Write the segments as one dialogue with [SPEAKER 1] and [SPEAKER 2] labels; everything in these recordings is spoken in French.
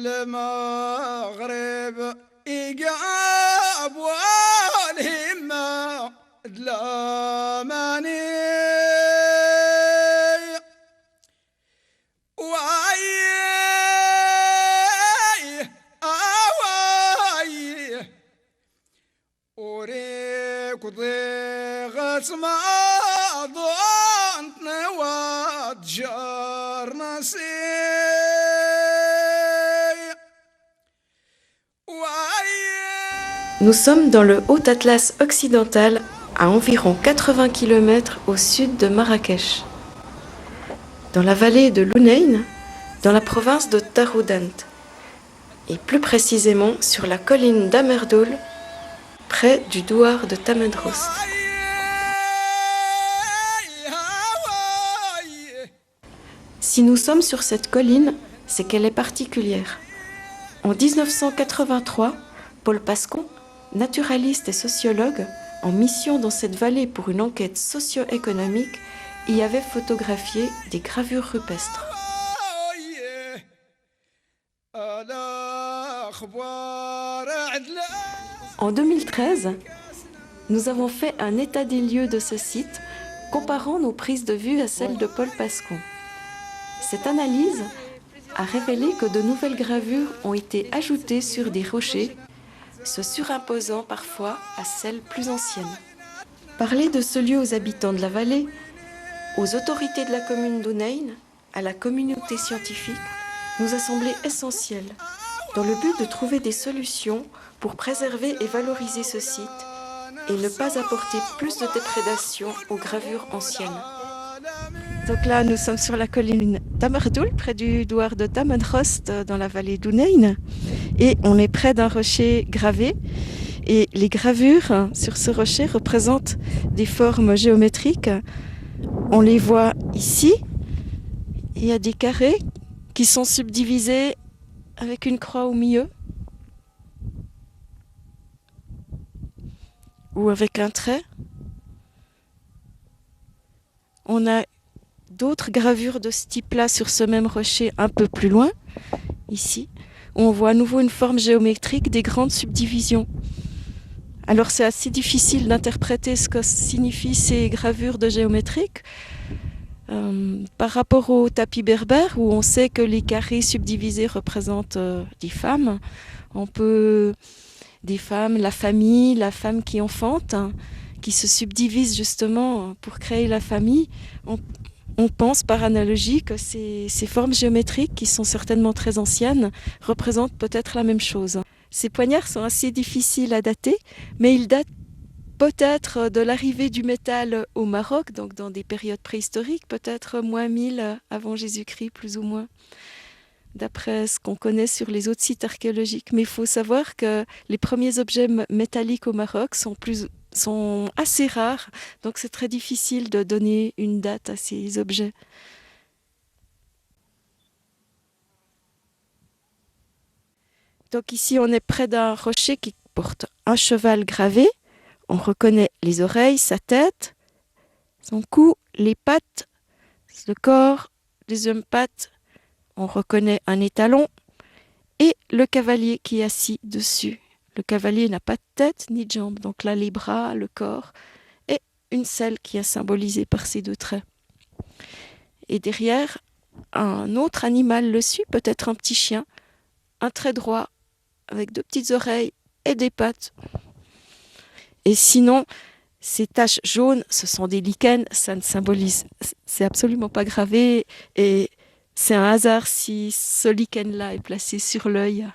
[SPEAKER 1] المغرب إيقاب والهمة دلاماني وعيه أوايه وريك ضيغة ما ظنت نوات جار نسي
[SPEAKER 2] Nous sommes dans le Haut Atlas occidental, à environ 80 km au sud de Marrakech, dans la vallée de l'Ounayn, dans la province de Taroudant, et plus précisément sur la colline d'Amerdoul, près du douar de Tamadrost. Si nous sommes sur cette colline, c'est qu'elle est particulière. En 1983, Paul Pascon, naturaliste et sociologue, en mission dans cette vallée pour une enquête socio-économique, y avait photographié des gravures rupestres. En 2013, nous avons fait un état des lieux de ce site, comparant nos prises de vue à celles de Paul Pascon. Cette analyse a révélé que de nouvelles gravures ont été ajoutées sur des rochers, se surimposant parfois à celles plus anciennes. Parler de ce lieu aux habitants de la vallée, aux autorités de la commune d'Ounayn, à la communauté scientifique, nous a semblé essentiel, dans le but de trouver des solutions pour préserver et valoriser ce site et ne pas apporter plus de déprédation aux gravures anciennes. Donc là, nous sommes sur la colline d'Amerdoul, près du douar de Tamadrost, dans la vallée d'Ounayn. Et on est près d'un rocher gravé. Et les gravures sur ce rocher représentent des formes géométriques. On les voit ici. Il y a des carrés qui sont subdivisés avec une croix au milieu. Ou avec un trait. On a d'autres gravures de ce type-là sur ce même rocher un peu plus loin, ici, où on voit à nouveau une forme géométrique des grandes subdivisions. Alors c'est assez difficile d'interpréter ce que signifient ces gravures de géométrique par rapport au tapis berbère, où on sait que les carrés subdivisés représentent des femmes. Des femmes, la famille, la femme qui enfante, qui se subdivise justement pour créer la famille. On pense par analogie que ces formes géométriques, qui sont certainement très anciennes, représentent peut-être la même chose. Ces poignards sont assez difficiles à dater, mais ils datent peut-être de l'arrivée du métal au Maroc, donc dans des périodes préhistoriques, peut-être moins 1000 avant Jésus-Christ, plus ou moins, d'après ce qu'on connaît sur les autres sites archéologiques. Mais il faut savoir que les premiers objets métalliques au Maroc sont assez rares, donc c'est très difficile de donner une date à ces objets. Donc ici, on est près d'un rocher qui porte un cheval gravé. On reconnaît les oreilles, sa tête, son cou, les pattes, le corps, les deuxièmes pattes. On reconnaît un étalon et le cavalier qui est assis dessus. Le cavalier n'a pas de tête ni de jambes, donc là les bras, le corps et une selle qui est symbolisée par ces deux traits. Et derrière, un autre animal le suit, peut-être un petit chien, un trait droit avec deux petites oreilles et des pattes. Et sinon, ces taches jaunes, ce sont des lichens, ça ne symbolise, c'est absolument pas gravé et c'est un hasard si ce lichen-là est placé sur l'œil.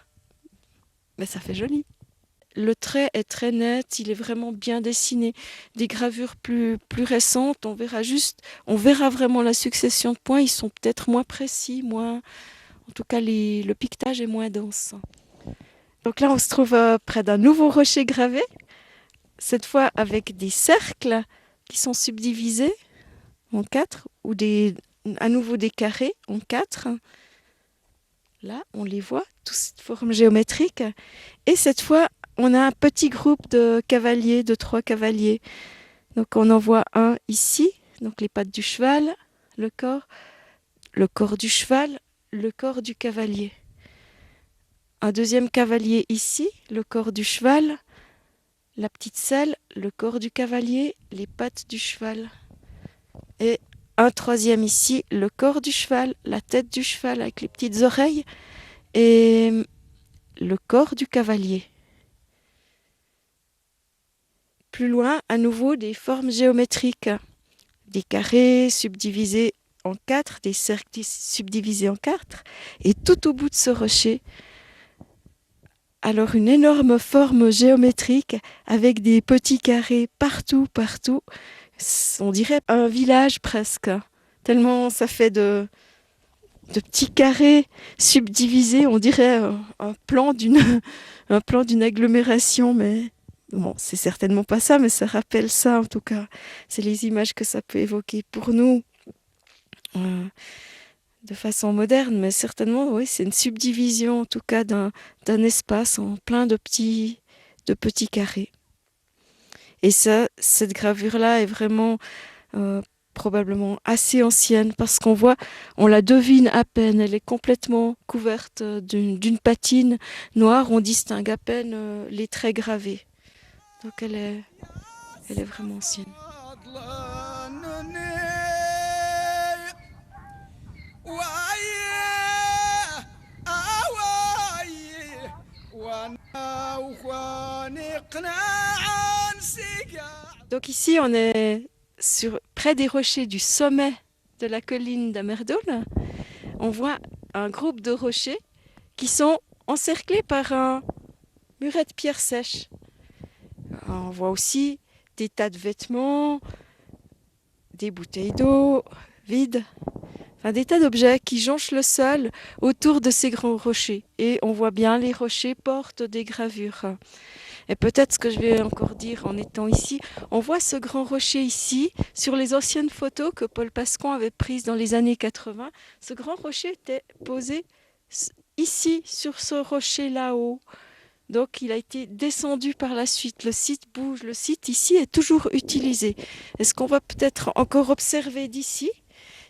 [SPEAKER 2] Mais ça fait joli. Le trait est très net, il est vraiment bien dessiné. Des gravures plus récentes, on verra vraiment la succession de points, ils sont peut-être moins précis, en tout cas le piquetage est moins dense. Donc là on se trouve près d'un nouveau rocher gravé, cette fois avec des cercles qui sont subdivisés en 4, ou à nouveau des carrés en 4. Là, on les voit, toutes ces formes géométriques. Et cette fois, on a un petit groupe de 3 cavaliers. Donc on en voit un ici, donc les pattes du cheval, le corps du cheval, le corps du cavalier. un deuxième cavalier ici, le corps du cheval, la petite selle, le corps du cavalier, les pattes du cheval. Et un troisième ici, le corps du cheval, la tête du cheval avec les petites oreilles et le corps du cavalier. Plus loin, à nouveau, des formes géométriques, des carrés subdivisés en 4, des cercles subdivisés en 4, et tout au bout de ce rocher, alors une énorme forme géométrique avec des petits carrés partout. On dirait un village presque, tellement ça fait de petits carrés subdivisés, on dirait un plan d'une agglomération, mais bon, c'est certainement pas ça, mais ça rappelle ça en tout cas. C'est les images que ça peut évoquer pour nous de façon moderne, mais certainement, oui, c'est une subdivision en tout cas d'un espace en plein de petits carrés. Et ça, cette gravure-là est vraiment probablement assez ancienne parce on la devine à peine, elle est complètement couverte d'une patine noire, on distingue à peine les traits gravés. Donc elle est vraiment ancienne. Donc ici on est près des rochers du sommet de la colline d'Amerdol. On voit un groupe de rochers qui sont encerclés par un muret de pierre sèche. On voit aussi des tas de vêtements, des bouteilles d'eau vides, enfin des tas d'objets qui jonchent le sol autour de ces grands rochers. Et on voit bien les rochers portent des gravures. Et peut-être ce que je vais encore dire en étant ici, on voit ce grand rocher ici, sur les anciennes photos que Paul Pascon avait prises dans les années 80. Ce grand rocher était posé ici, sur ce rocher là-haut. Donc il a été descendu par la suite. Le site bouge, le site ici est toujours utilisé. Et ce qu'on va peut-être encore observer d'ici,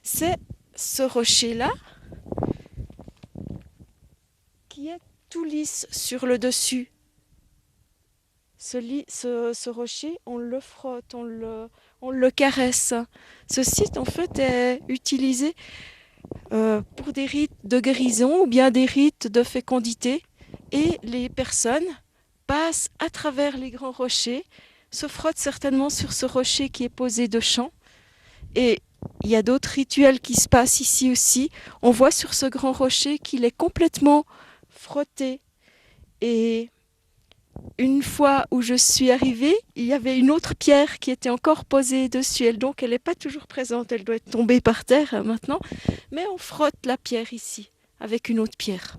[SPEAKER 2] c'est ce rocher-là, qui est tout lisse sur le dessus. Ce rocher, on le frotte, on le caresse. Ce site, en fait, est utilisé pour des rites de guérison ou bien des rites de fécondité. Et les personnes passent à travers les grands rochers, se frottent certainement sur ce rocher qui est posé de champ. Et il y a d'autres rituels qui se passent ici aussi. On voit sur ce grand rocher qu'il est complètement frotté. Et une fois où je suis arrivée, il y avait une autre pierre qui était encore posée dessus. Donc elle n'est pas toujours présente, elle doit être tombée par terre maintenant. Mais on frotte la pierre ici avec une autre pierre.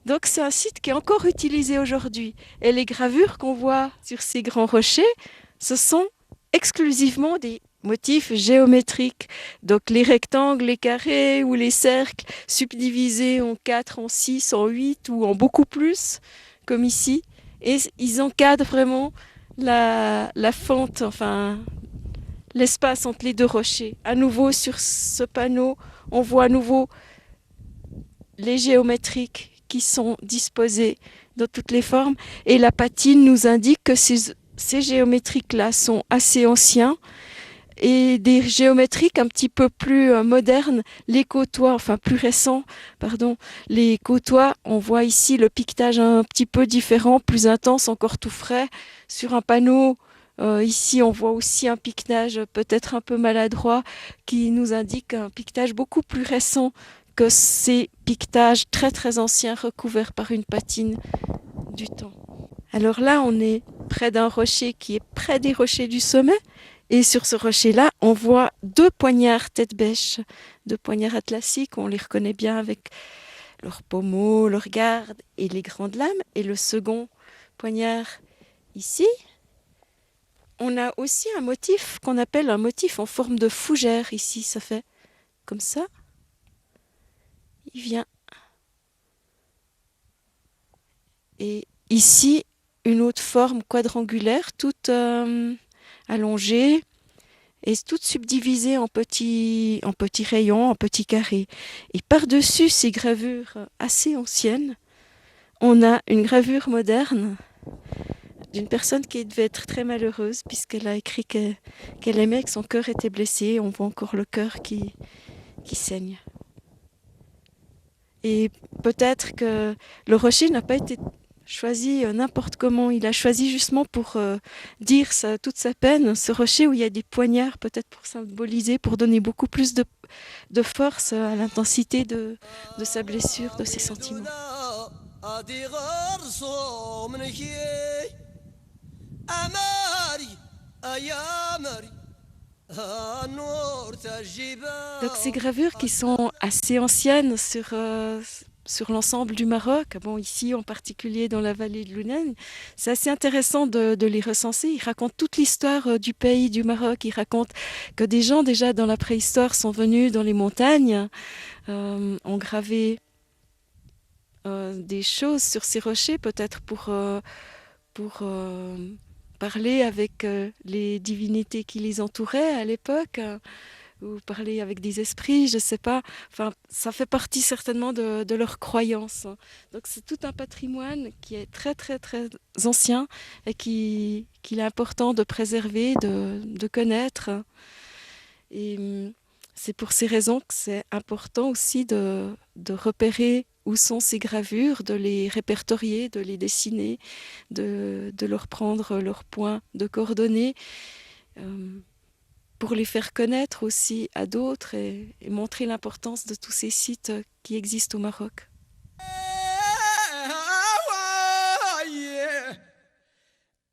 [SPEAKER 2] Donc c'est un site qui est encore utilisé aujourd'hui. Et les gravures qu'on voit sur ces grands rochers, ce sont exclusivement des motifs géométriques. Donc les rectangles, les carrés ou les cercles subdivisés en 4, en 6, en 8 ou en beaucoup plus, comme ici. Et ils encadrent vraiment la fente, enfin l'espace entre les deux rochers. À nouveau sur ce panneau, on voit à nouveau les géométriques qui sont disposés dans toutes les formes. Et la patine nous indique que ces géométriques-là sont assez anciens. Et des géométriques un petit peu plus modernes, les côtois, enfin plus récents, pardon, les côtois, on voit ici le piquetage un petit peu différent, plus intense, encore tout frais. Sur un panneau, ici on voit aussi un piquetage peut-être un peu maladroit qui nous indique un piquetage beaucoup plus récent que ces piquetages très très anciens recouverts par une patine du temps. Alors là, on est près d'un rocher qui est près des rochers du sommet. Et sur ce rocher-là, on voit 2 poignards tête-bêche, 2 poignards atlassiques. On les reconnaît bien avec leurs pommeaux, leurs gardes et les grandes lames. Et le second poignard ici, on a aussi un motif qu'on appelle un motif en forme de fougère. Ici, ça fait comme ça. Il vient. Et ici, une autre forme quadrangulaire, toute allongée, est toute subdivisée en petits rayons, en petits carrés. Et par-dessus ces gravures assez anciennes, on a une gravure moderne d'une personne qui devait être très malheureuse puisqu'elle a écrit qu'elle aimait que son cœur était blessé. On voit encore le cœur qui saigne. Et peut-être que le rocher n'a pas été choisi n'importe comment. Il a choisi justement pour dire toute sa peine, ce rocher où il y a des poignards, peut-être pour symboliser, pour donner beaucoup plus de force à l'intensité de sa blessure, de ses sentiments. Donc ces gravures qui sont assez anciennes sur l'ensemble du Maroc, bon ici en particulier dans la vallée de l'Ounen, c'est assez intéressant de les recenser. Ils racontent toute l'histoire du pays, du Maroc. Ils racontent que des gens déjà dans la préhistoire sont venus dans les montagnes, ont gravé des choses sur ces rochers, peut-être pour parler avec les divinités qui les entouraient à l'époque, ou parler avec des esprits, je ne sais pas. Enfin, ça fait partie certainement de leurs croyances. Donc c'est tout un patrimoine qui est très très très ancien et qu'il est important de préserver, de connaître. Et c'est pour ces raisons que c'est important aussi de repérer où sont ces gravures, de les répertorier, de les dessiner, de leur prendre leurs points de coordonnées, pour les faire connaître aussi à d'autres et montrer l'importance de tous ces sites qui existent au Maroc.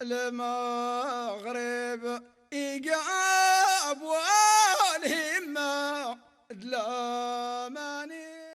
[SPEAKER 1] المغرب إيقاب والهمة دلاماني